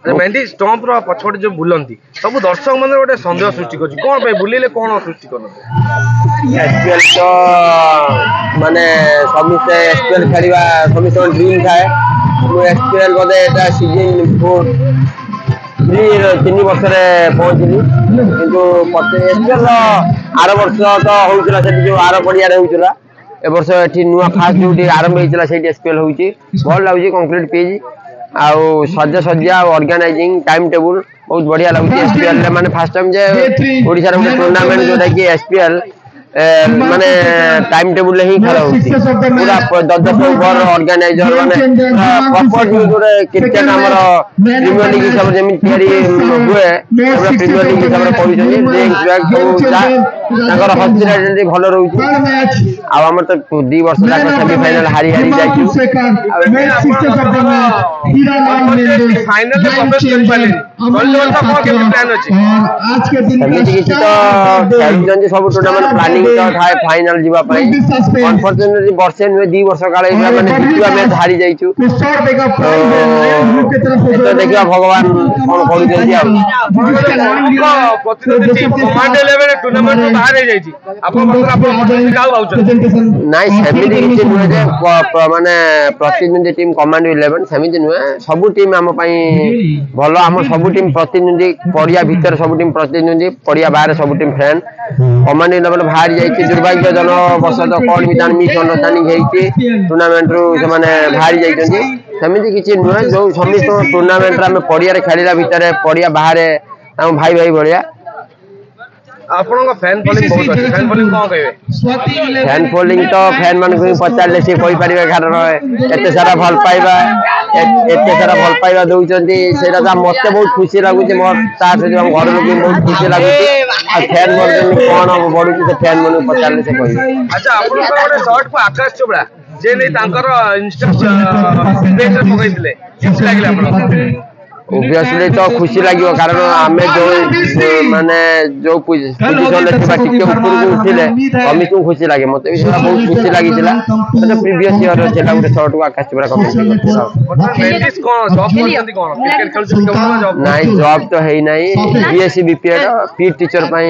mehndi stump रो पछोट जो बुलंती सब दर्शक मन गोटे संदेह सृष्टि कर कोन पे बुलिले कोन सृष्टि करन एसपीएल तो माने समिसे एसपीएल खेलिबा समिसे ड्रीम थाए मु एसपीएल बोले एटा सीजन 4 3 वर्ष रे पहुंचली किंतु एसपीएल आर वर्ष तो होउतला से जो आर पड़िया रे होउतला ए वर्ष एठी नुआ फास्ट ड्यूटी आरंभ होइतला सेठी एसपीएल होउची भल लागुची कंक्रीट पेज आउ सज्जा सज्जा ऑर्गेनाइजिंग टाइम टेबल बहुत बढ़िया लगुची एसपीएल रे माने फर्स्ट टाइम जे ओडिसा रे टूर्नामेंट जोटा कि एसपीएल माने टाइम टेबल ही खेल होउची पूरा 10 ओवर ऑर्गेनाइजर माने प्रॉपर जोरे क्रिकेट हमर प्रीमियर लीग सब जेमि तयारी हुए पूरा प्रीमियर लीग सब पहुंचनी डेंग बैक तो ताकर हॉस्पिटलिटी भलो रहउची आ हमर तो 2 वर्ष तक सेमीफाइनल हारी हारी जाइछु फाइनल में प्रवेश कर पाले कल तो को के प्लान अछि आज के दिन समिति किछि तो खेलजन सब टूर्नामेंट प्लानिंग तो थाए फाइनल जीवा पई अनफॉर्चूनेटली वर्षे नुए 2 वर्ष काले माने जितुआ मैच हारी जाइछु तो देखिया भगवान कोन करू जल्दी आ प्रतिनिधि कमांड लेवल टूर्नामेंट में बाहर जाइछि आपन मतलब गाव आउछ नाइ समिति किछि नुए जे माने प्रतिनिधि टीम कमांड 11 समिति नुए सब टीम हम पई भलो हम सब टीम प्रतिनिधि पड़िया भीतर सब टीम प्रतिनिधि पड़िया बाहर सब टीम फैन कमांड 11 बाहर जाइछि दुर्भाग्यजनक वर्ष तो कोन भी जान मिस अंडरस्टैंडिंग हेइछि टूर्नामेंट रो से माने बाहर जाइछन्ती समिति किछि नुए जो समित टूर्नामेंट रे हम पड़िया रे खेलिला भीतर पड़िया बाहर हम भाई भाई बढ़िया आपन फैन फॉलोइंग बहुत अछि फैन फॉलोइंग कोन कहबे फैन फॉलोइंग तो फैन मन को पचारले से कोई परिबे कारण एते सारा भल पाइबा दउचंती सेटा त मते बहुत खुशी लागुचे मोर ता से हम घर लोग बहुत खुशी लागुचे आ फैन मन कोन बडुची से फैन मन पचारले से कहबे अच्छा आपन गोटे शॉट को आकाश चोबड़ा जे नै तांकर इंस्टा पेज रे पकैतिले किछ लागिला आपन ऑब्वियसली तो खुशी लागियो कारण हमें जो माने जो पोजीशन ले थिबा टिके ऊपर को उठिले हमें को खुशी लागे मते भी बहुत खुशी लागितिला तो प्रीवियस ईयर जेला गुटे शॉट को आकाश चोबड़ा कमेंट करथिला कोन जॉब करथि कोन क्रिकेट खेलथि कोन जॉब नाही जॉब तो हेई नाही बीएससी बीपीएड पी टीचर पई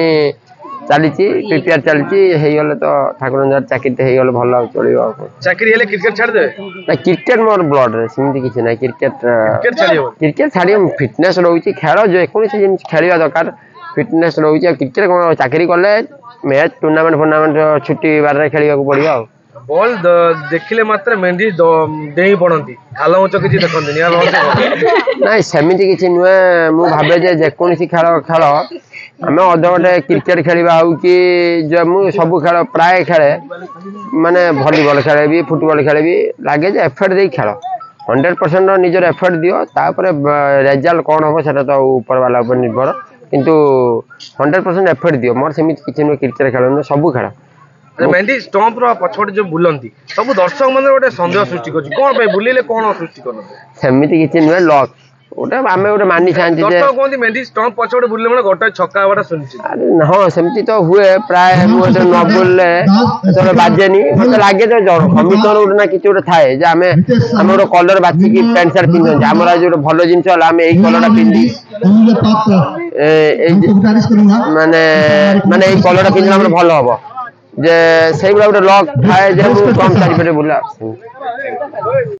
चलीची प्रिपेयर चलीची हेई गले तो ठाकुर नजर चाकरी ते हेई गले भलो चलियो चाकरी हेले क्रिकेट छाड़ दे ना क्रिकेट मोर ब्लड रे सिमती किछ नाही क्रिकेट छाड़ियो फिटनेस रहउची खेल जो कोनसी जिनिस खेलिया दरकार फिटनेस रहउची क्रिकेट कोन चाकरी करले मैच टूर्नामेंट छुट्टी बार रे खेलिया को पड़ियो बॉल देखिले मात्र मेंढी डेई पड़ती खाल उच कि देखते ना सेमती किसी नुहे मु भावे जे कोनसी खेल खेल आम अध गोटे क्रिकेट खेलवा हो कि जो मु सब खेल प्राय खेले माने भलीबॉल खेले भी फुटबॉल खेले भी लगे जे एफर्ट दे खेल 100% निजर एफर्ट दियो तापर रिजल्ट कौन हम से तो ऊपर वाला ऊपर निर्भर किंतु 100% एफर्ट दियो मोर सेमिति किछि नु क्रिकेट खेल सब खेल मेहंदी स्टंप रो पछोट जो बुलंती सब दर्शक मन गोटे संदेह सृष्टि कर कोन पे बुलिले कोन सृष्टि करन सेमिति किछि नु लक ओटा आमे ओटा मानी चाहंती जे दर्शक कोन मेहंदी स्टंप पछोट बुलले माने गोटे छक्का वाटा सुनिछि अरे हां सेमिति तो हुए प्राय मु तो न बोलले तो बाजेनी मते लागे तो कमिशन ओटा ना किछि ओटा थाए जे आमे ओटा कलर बाछि की पैंट शर्ट पिन हमरा जो भलो जिंस होला आमे एई कलरटा पिंदी माने माने एई कलरटा पिन हमरा भलो हबो जे सेही गुला गोटे लक थाए जे कम चारि पेटे बुला